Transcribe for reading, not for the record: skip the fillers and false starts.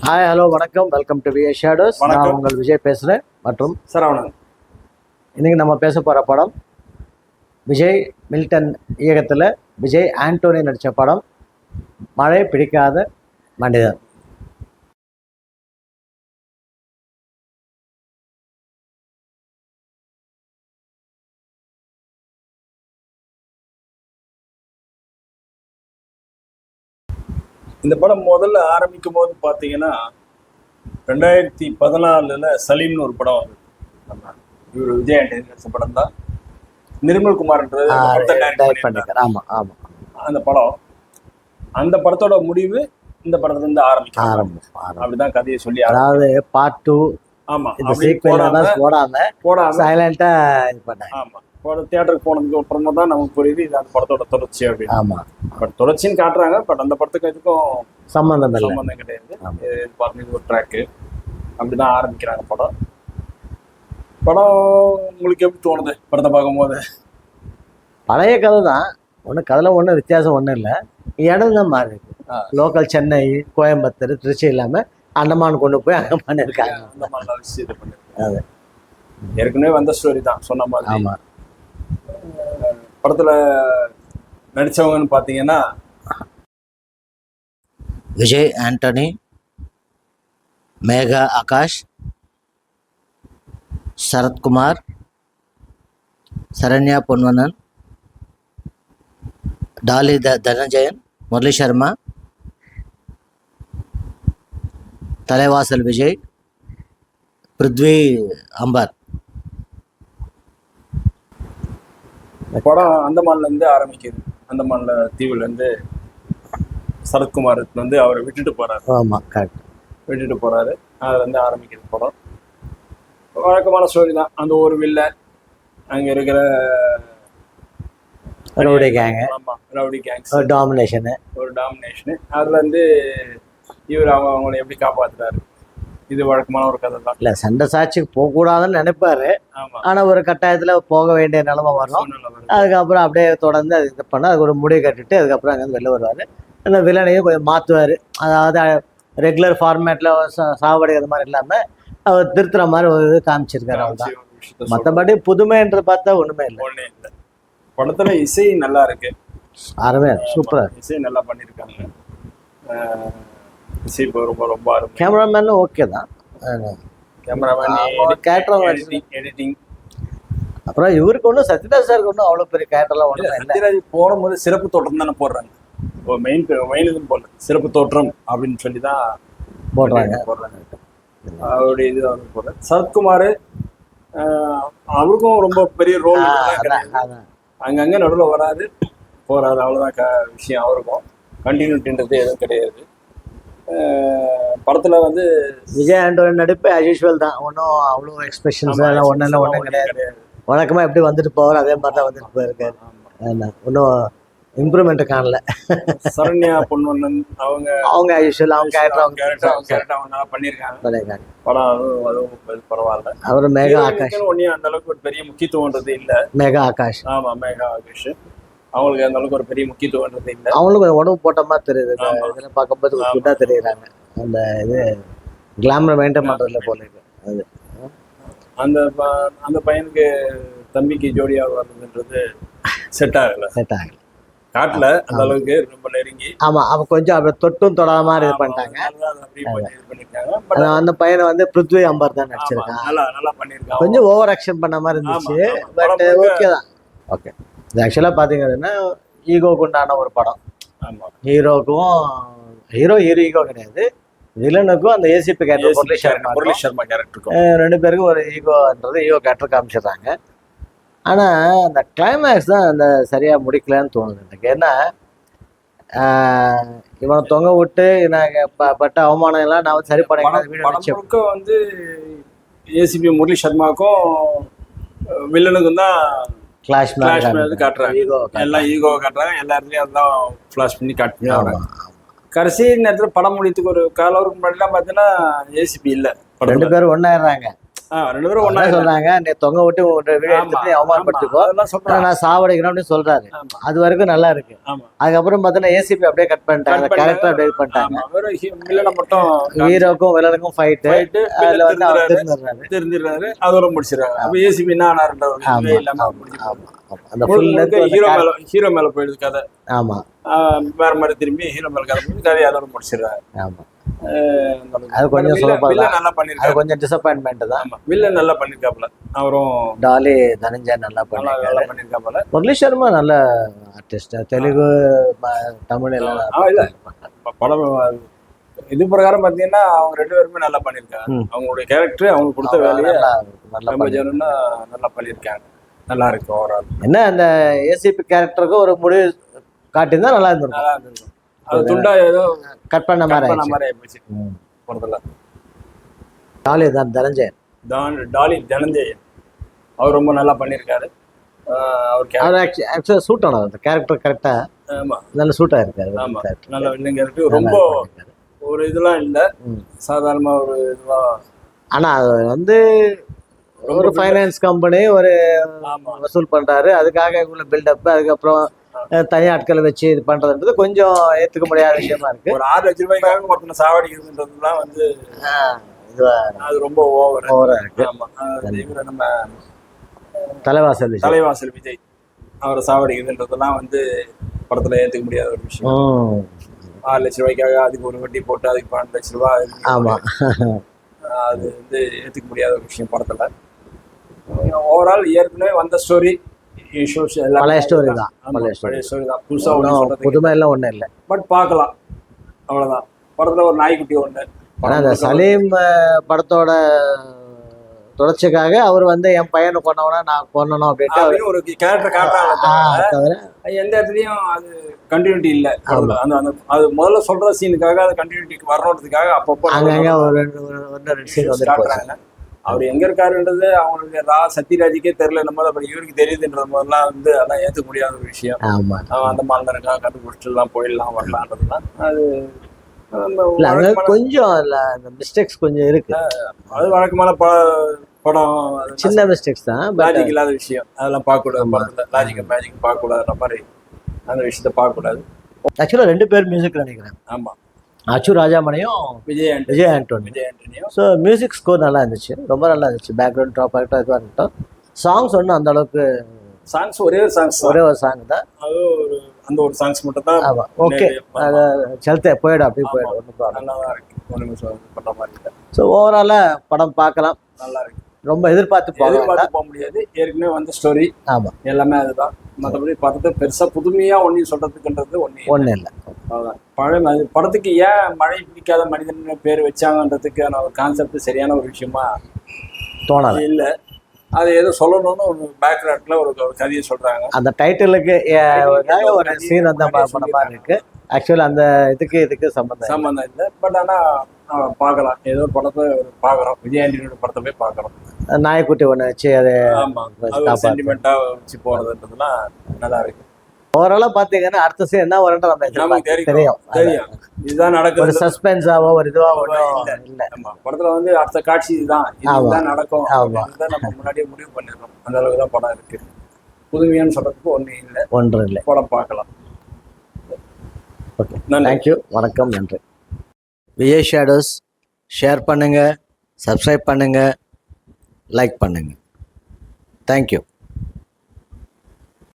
Hi hello வணக்கம், welcome to VA shadows. நான் உங்கள் விஜய் பேசுகிறேன் மற்றும் சரவணன். இன்றைக்கி நம்ம பேச போகிற படம் விஜய் மில்டன் இயக்கத்தில் விஜய் ஆண்டோனி நடித்த படம் மழை பிடிக்காத மனிதன். இந்த படம் முதல்ல ஆரம்பிக்கும் போது பார்த்தீங்கன்னா 2014 சலீம்னு ஒரு படம் வந்தது. நம்ம இவர் விஜய் ஆண்டனி நடிச்ச படம் தான். நிர்மல் குமார்ன்றது ஆமாம் ஆமாம். அந்த படத்தோட முடிவு இந்த படத்துல இருந்து ஆரம்பிக்கும். அப்படிதான் கதையை சொல்லி, அதாவது பார்ட் 2 போடாம சைலண்டா இது பண்ணாங்க. ஆமா, தியேட்டருக்கு போனதுக்கு அப்புறமா தான் நமக்கு புரியுது இது அந்த படத்தோட தொடர்ச்சி அப்படின்னு. ஆமா, பட் தொடர்ச்சின்னு காட்டுறாங்க. பட் அந்த படத்துக்கு இதுக்கும் சம்பந்தம் கிடையாது. இது ஒரு ட்ராக்கு. அப்படிதான் ஆரம்பிக்கிறாங்க படம். உங்களுக்கு எப்படி தோணுது படத்தை பார்க்கும்போது? பழைய கதை தான். கதையில் ஒன்றும் வித்தியாசம் ஒன்றும் இல்லை. இடம் தான் மாறி இருக்கு. லோக்கல் சென்னை, கோயம்புத்தூர், திருச்சி இல்லாமல் அந்தமான் கொண்டு போய் அந்தமான் இருக்காங்க. அந்தமான்ல வச்சு இது பண்ணிருக்காங்க. ஏற்கனவே வந்த ஸ்டோரி தான் சொன்ன மாதிரி. ஆமாம். படத்துல நடிச்சவங்கன்னு பார்த்தீங்கன்னா விஜய் ஆண்டனி, மேகா ஆகாஷ், சரத்குமார், சரண்யா பொன்வனன், டாலி தனஞ்சயன், முரளி சர்மா, தலைவாசல் விஜய், பிருத்வி அம்பர். படம் அந்தமான்ல இருந்து ஆரம்பிக்குது. அந்தமான்ல தீவுல இருந்து சரத்குமார் வந்து அவரை விட்டுட்டு போறாரு. ஆமா, கரெக்ட். விட்டுட்டு போறாரு. அதுல இருந்து ஆரம்பிக்கிறது படம். வழக்கமான ஸ்டோரி தான். அந்த ஒரு வில்ல அங்க இருக்கிற ரவுடி கேங், ஒரு டாமினேஷன். அதுல இருந்து இவர் அவங்களை எப்படி காப்பாத்துறாரு. இது வழக்கமான ஒரு கதை தான். இல்ல, சண்டை சாட்சிக்கு போகக்கூடாதுன்னு நினைப்பாரு. ஆனா ஒரு கட்டாயத்துல போக வேண்டிய நிலைமை வரும். அதுக்கப்புறம் அப்படியே தொடர்ந்து அது இது பண்ண அதுக்கு ஒரு முடிவு கட்டிட்டு அதுக்கப்புறம் அங்கேருந்து வெளில வருவாரு. அந்த வில்லனையும் கொஞ்சம் மாற்றுவார். அதாவது ரெகுலர் ஃபார்மேட்டில் சாவடிக்கிற மாதிரி இல்லாமல் அவர் திருத்துற மாதிரி ஒரு இது காமிச்சிருக்காரு. அவ்வளோதான். மற்றபடி புதுமைன்ற பார்த்தா ஒன்றுமே இல்லை. படத்துல இசை நல்லா இருக்கு. அருமையா, சூப்பராக இசை நல்லா பண்ணியிருக்காங்க. இசை ரொம்ப கேமராமேனும் ஓகே தான். எடிட்டிங். அப்புறம் இவருக்கு ஒன்றும் சத்யராஜ் சாருக்கு ஒன்றும் அவ்வளோ பெரிய கேரக்டர்லாம் ஒன்றும் இல்லை. சத்யராஜ் போடும்போது சிறப்பு தோற்றம் தானே போடுறாங்க. மெயின் இதுன்னு போடல, சிறப்பு தோற்றம் அப்படின்னு சொல்லி தான் போடுறாங்க. அவருடைய இது வந்து போடுறேன். சரத்குமார் அவருக்கும் ரொம்ப பெரிய ரோல் அங்கங்கே நடுவில் வராது போறாரு, அவ்வளோதான் விஷயம். அவருக்கும் கண்டினியூட்டின்றது எதுவும் கிடையாது. படத்துல வந்து விஜய் ஆண்டோனி நடிப்பு அஸ்யூஷுவல் தான். ஒன்றும் அவ்வளோ எக்ஸ்பிரஷன்ஸ் எல்லாம் ஒன்றும் கிடையாது. வழக்கமாக எப்படி வந்துட்டு போவார் அதே மாதிரி தான் வந்துட்டு போயிருக்காரு. ஒன்றும் இம்ப்ரூவ்மெண்ட் காணல. சரண்யா பொன்வண்ணன் அவங்க அஸ்யூஷுவல் அவங்க கேரக்டர் பண்ணியிருக்காங்க. படம் அதுவும் பரவாயில்ல. அவர் மேகா ஆகாஷ் ஒன்றும் அந்த அளவுக்கு ஒரு பெரிய முக்கியத்துவன்றது இல்லை. மேகா ஆகாஷ், ஆமா, மேகா ஆகாஷ் அவங்களுக்கு அந்த அளவுக்கு ஒரு பெரிய முக்கியத்துவன்றது இல்லை. அவங்களுக்கு உடம்பு போட்ட மாதிரி தெரியுது. இதில் பார்க்கும்போது குட்டாக தெரியுறாங்க. அந்த இது கிளாமர் மெயின்டைன் பண்ணுறதுல போல இருக்கு. அது அந்த பையனுக்கு தம்பிக்கு ஜோடியாக வர்றதுன்றது செட் ஆகல. காட்டல அந்த அளவுக்கு ரொம்ப நெருங்கி. ஆமா, அவன் கொஞ்சம் அப்படி தொட்டும் தொடாத மாதிரி இது பண்ணிட்டாங்க. அந்த பையனை வந்து பிருத்வி அம்பர் தான் நடிச்சிருக்கான். நல்லா பண்ணிருக்கான். கொஞ்சம் ஓவர் ஆக்ஷன் பண்ண மாதிரி இருந்துச்சு. பட் ஓகே தான். ஓகே, இது ஆக்சுவலாக பார்த்தீங்கன்னா ஈகோக்கு உண்டான ஒரு படம். ஹீரோ ஈகோ கிடையாது. வில்லனுக்கும் அந்த ஏசிபி கேரக்டர் முரளி சர்மா கேரக்டருக்கும் ரெண்டு பேருக்கும் ஒரு ஈகோன்றது கேரக்டர் காமிச்சிடுறாங்க. ஆனால் அந்த கிளைமேக்ஸ் தான் அந்த சரியாக முடிக்கலன்னு தோணுது எனக்கு. ஏன்னா இவனை தொங்க விட்டு நாங்கள் பட்ட அவமானம் எல்லாம் நான் வந்து சரி பண்ண வந்து ஏசிபி முரளி சர்மாவுக்கும் வில்லனுக்கும் தான் கிளாஷ் காட்டுறாங்க. எல்லாம் ஈகோ காட்டுறாங்க. எல்லா இடத்துலையும் அதான் ஃபிளாஷ் பண்ணி காட்டுறாங்க. கடைசி நேரத்தில் படம் முடித்துக்கு ஒரு காலவருக்கு முன்னாடிலாம் பார்த்தீங்கன்னா ஏசிபி இல்லை. ரெண்டு பேரும் ஒன்றாயிடுறாங்க. 2 பேரும் ஒண்ணா சொல்றாங்க, நீ தொங்க விட்டு ஒரு வீடியோ எடுத்துட்டு அவமானப்படுத்திக்கோ, அதெல்லாம் சொல்றாங்க. நான் சாவடிக்கிறேன் அப்படின்னு சொல்றாரு. ஆமா. அது வரைக்கும் நல்லா இருக்கு. ஆமா. அதுக்கப்புறம் பார்த்தா ஏசிபி அப்படியே கட் பண்ணிட்டாங்க, கேரக்டர் அப்படியே பண்ணிட்டாங்க. வில்லனை மட்டும் ஹீரோக்கும் வில்லனுக்கும் ஃபைட், அதுல வந்து அவர் தெரிஞ்சிடுறாரு, அதோட முடிச்சிடறாங்க. அப்ப ஏசிபி என்ன ஆனாருன்றது இல்லாம அந்த ஃபுல் ஹீரோ மேல போயிடுது கதை. ஆமா, வேற மாதிரி திரும்பி ஹீரோ மேல கதை போய் கதையை அதோட முடிச்சிடறாரு. ஆமா, அது கொஞ்சம் நல்லா பண்ணிருக்காரு. அது கொஞ்சம் டிசப்பாயின்மெண்ட் தான். வில்லன் நல்லா பண்ணிருக்காப்ல. அவரும் டாலி தனஞ்சய் நல்லா பண்ணிருக்காப்ல. முரளி சர்மா நல்ல ஆர்டிஸ்ட், தெலுங்கு தமிழ் எல்லாம் இல்ல படம் இது பிரகாரம் பாத்தீங்கன்னா அவங்க 2 பேருமே நல்லா பண்ணிருக்காங்க. அவங்களுடைய கேரக்டர் அவங்க கொடுத்த வேலையை நம்ம ஜனம்னா நல்லா பண்ணிருக்காங்க. நல்லா இருக்கு ஓவரால். என்ன அந்த ஏசிபி கேரக்டருக்கு ஒரு முடிவு காட்டியிருந்தா நல்லா இருந்திருக்கும். நல்லா இருந்திருக்கும். அது துண்டா ஏதோ கட் பண்ண மாதிரி ஆயிடுச்சு படத்துல. டாலி தான் தனஞ்சயன், டாலி தனஞ்சயன் அவர் ரொம்ப நல்லா பண்ணியிருக்காரு. அவர் ஆக்சுவலா சூட் ஆனது அந்த கேரக்டர் கரெக்டா. ஆமா, நல்ல சூட் ஆயிருக்காரு. ஆமா, நல்ல வில்லன் கேரக்டர். ரொம்ப ஒரு இதெல்லாம் இல்ல, சாதாரணமா ஒரு இதுவா. ஆனா அது வந்து ஒரு ஃபைனான்ஸ் கம்பெனி ஒரு வசூல் பண்றாரு, அதுக்காக இவங்க பில்டப், அதுக்கப்புறம் தனி ஆட்களை வச்சு இது பண்றதுன்றது கொஞ்சம் ஏத்துக்க முடியாத விஷயமா இருக்கு. ஒரு 6 லட்சம் ரூபாய்க்காக ஒருத்தனை சாவடிக்கிறதுன்றதுலாம் வந்து அது ரொம்ப ஓவரா இருக்கு. ஆமா, நம்ம தலைவாசல் விஜய் அவரை சாவடிக்கிறதுன்றதெல்லாம் வந்து படத்துல ஏத்துக்க முடியாத ஒரு விஷயம். 6 லட்சம் ரூபாய்க்காக அதுக்கு ஒரு வட்டி போட்டு அதுக்கு 12 லட்சம் ரூபாய், ஆமா, அது வந்து ஏத்துக்க முடியாத ஒரு விஷயம் படத்துல. ஓவரால் ஏற்கனவே வந்த ஸ்டோரி பழைய ஸ்டோரி தான். புதுசா புதுமை எல்லாம் ஒண்ணும் இல்லை, பட் பார்க்கலாம், அவ்வளவுதான். படத்துல ஒரு நாய்க்குட்டி ஒண்ணு. அந்த சலீம் படத்தோட தொடர்ச்சிக்காக அவர் வந்து என் பையனை கொண்டவனா நான் கொண்டணும் அப்படின்ட்டு ஒரு கேரக்டர் காட்டுறாங்க. எந்த இடத்துலயும் அது கண்டினியூட்டி இல்ல. அந்த அது முதல்ல சொல்ற சீனுக்காக அது கண்டினியூட்டிக்கு வரணுன்றதுக்காக அப்பப்போ அங்கங்க ஒரு சீன் வந்து காட்டுறாங்க. அவர் எங்க இருக்காருன்றது அவங்களுடைய சத்யராஜுக்கே தெரியல. நம்ம அப்புறம் இவருக்கு தெரியுதுன்றது முதல்லாம் வந்து அதெல்லாம் ஏத்துக்க முடியாத ஒரு விஷயம். அவன் அந்த மாதிரி இருக்கான், கண்டுபிடிச்சிட்டு எல்லாம் போயிடலாம் வரலான்றதுலாம் அது கொஞ்சம் மிஸ்டேக்ஸ் கொஞ்சம் இருக்கு. அது வழக்கமான படம், சின்ன மிஸ்டேக்ஸ் தான், லாஜிக் இல்லாத விஷயம். அதெல்லாம் பார்க்க கூடாது படத்துல. மேஜிக் பார்க்க கூடாதுன்ற மாதிரி அந்த விஷயத்த பார்க்க கூடாது. ஆக்சுவலா 2 பேர் மியூசிக் நினைக்கிறேன். ஆமா, அச்சு ராஜாமணியும் விஜய் ஆண்டோனியும். ஸோ மியூசிக் ஸ்கோர் நல்லா இருந்துச்சு, ரொம்ப நல்லா இருந்துச்சு. பேக்ரவுண்ட் ட்ராப் ஆகிட்டோம், இதுவாக இருக்கட்டும். சாங்ஸ் ஒன்றும் அந்த அளவுக்கு, சாங்ஸ் ஒரே ஒரு சாங் தான். அது ஒரு அந்த ஒரு சாங்ஸ் மட்டும் தான். ஆமாம், ஓகே, அது செலுத்த போயிடும், அப்படியே போயிடும், ஒன்றும் ப்ராப்ளம். நல்லா தான் இருக்கு, ஒன்றுமே பண்ணுற மாதிரி இல்லை. ஸோ ஓவராலாக படம் பார்க்கலாம், நல்லா இருக்கு. ரொம்ப எதிர்பார்த்து போக முடியாது. ஏற்கனவே வந்த ஸ்டோரி. ஆமா, எல்லாமே அதுதான். மற்றபடி பார்த்துட்டு பெருசா புதுமையா ஒன்றையும் சொல்றதுக்குன்றது ஒன்றும் இல்லை. பழம் அது படத்துக்கு ஏன் மழை பிடிக்காத மனிதன் பேர் வச்சாங்கன்றதுக்கான ஒரு கான்செப்ட் சரியான ஒரு விஷயமா தோணலை. இல்லை, அது ஏதோ சொல்லணும்னு ஒரு பேக்ரவுண்ட்ல ஒரு கதையை சொல்றாங்க. அந்த டைட்டிலுக்கு ஒரு சீன் வந்த படம் மாதிரி இருக்கு. ஆக்சுவலி அந்த இதுக்கு சம்பந்தம் இல்லை. பட் ஆனா பார்க்கலாம், ஏதோ படத்தை பார்க்குறோம். விஜய் ஆண்டனியோட படத்தை போய் பார்க்குறோம். நாய்க்குட்டி ஒன்று வச்சு அதை சென்டிமெண்ட்டா வச்சு போறதுன்றதுலாம் நல்லா இருக்கு. ஓவராலா பாத்தீங்கன்னா அடுத்த சீன் என்ன வரும்ன்ற நமக்கு தெரியும். இதுதான் நடக்குது, ஒரு சஸ்பென்ஸாவோ ஒரு இதுவாவோ இல்லை. படத்துல வந்து அடுத்த காட்சி இதுதான் நடக்கும், நம்ம முன்னாடியே முடிவு பண்ணிடுறோம். அந்த அளவுக்கு தான் படம் இருக்கு. புதுமையான்னு சொல்றதுக்கு ஒன்றும் இல்லை. படம் பார்க்கலாம். ஓகே, தேங்க்யூ, வணக்கம், நன்றி. விஜய் ஷேடோஸ் ஷேர் பண்ணுங்கள், சப்ஸ்கிரைப் பண்ணுங்கள், லைக் பண்ணுங்கள். தேங்க்யூ.